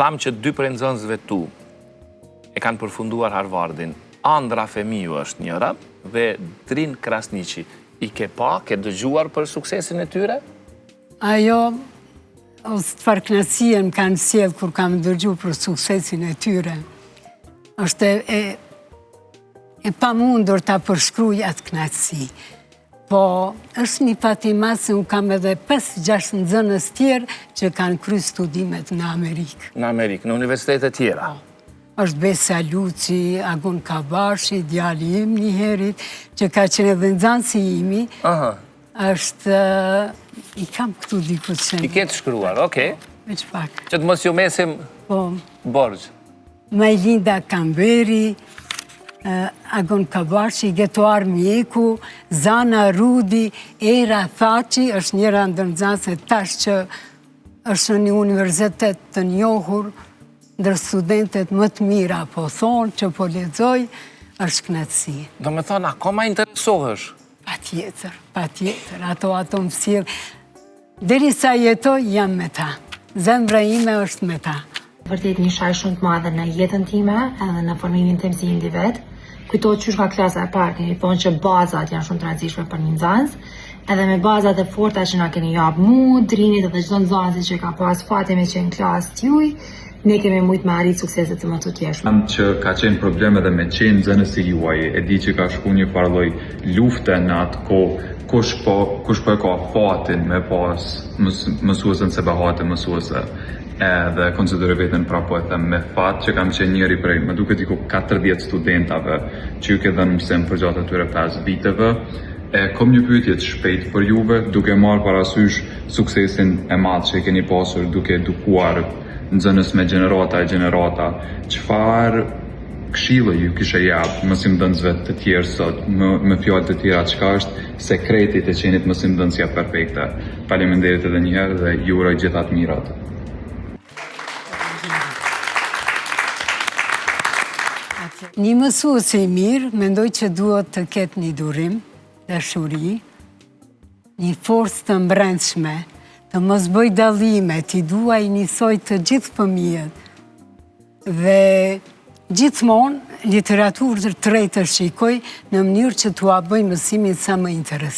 pam që 2 prej nxënësve tu e kanë përfunduar Harvardin. Andra Femiu është njëra dhe Drin Krasniqi. I ke pa, ke dëgjuar për suksesin e tyre? Ajo, ose të farknasie më kanë sjellë kur kam dëgju për suksesin e tyre. Është e pamundur ta përshkruaj atë kënaqësi. Po, është një fatima se unë kam edhe 5-6 nxënës tjerë që kanë kryer studimet në Amerikë. Në Amerikë, në universitetet tjera. Është Besa Luci, Agun Kabashi, djali im njëherit, që ka qenë edhe nxënësi imi. Është, i kam këtu diku të qenë. I ketë shkruar, okej. Veç pak. Që të mos ju mesim borxh. Majlinda Kamberi, Agun Kabashi, Getuar Mjeku, Zana Rudi, Era Thaçi, është njëra ndër nxënësit tash që është në një universitet të njohur, ndër studentet më të mira po thonë që po lexoj, është kënaqësi. Do me thonë, akoma interesohesh? Patjetër, ato më sjell. Derisa jetoj, jam me ta. Zemra ime është me ta. Vërtet një shaj shumë të madhe në jetën time, edhe në formimin tim si individ. Kujtohet qysh nga klasa e parë, keni thonë që bazat janë shumë të rëndësishme për një nxënës, edhe me bazat e forta që na keni jap mu, Drinit edhe çdo nxënësi që ka pas fatin me qenë klasë t'juj, ne kemi mujt me arrit sukseset të më të tjeshme. Që ka qenë probleme dhe me qenë nxënësi juaj, e di që ka shku një farloj lufte në atë kohë, kush po e ka fatin me pas mësuesën se bahate mësuese, edhe konsideroj veten prapo e them me fat që kam qenë njëri prej, më duket diku 40 studentave që ju ke dhënë mësim për gjatë atyre 5 viteve. Kom një pyetje të shpejtë për juve, duke marrë parasysh suksesin e madh që e keni pasur duke edukuar nxënës me gjenerata, çfarë këshille ju kishe jap mësimdhënësve të tjerë sot, me fjalë të tjera, çka është sekreti të qenit mësimdhënësja perfekte? Faleminderit edhe një herë dhe ju uroj gjithë atë mirat. Një mësues i mirë, mendoj që duhet të ketë një durim, dashuri, një forcë të mbrëmshme, të mos bëj dallime, t'i duaj njësoj të gjithë fëmijët. Dhe gjithmonë literaturë të re të shikoj në mënyrë që t'ua bëj mësimin sa më interesant.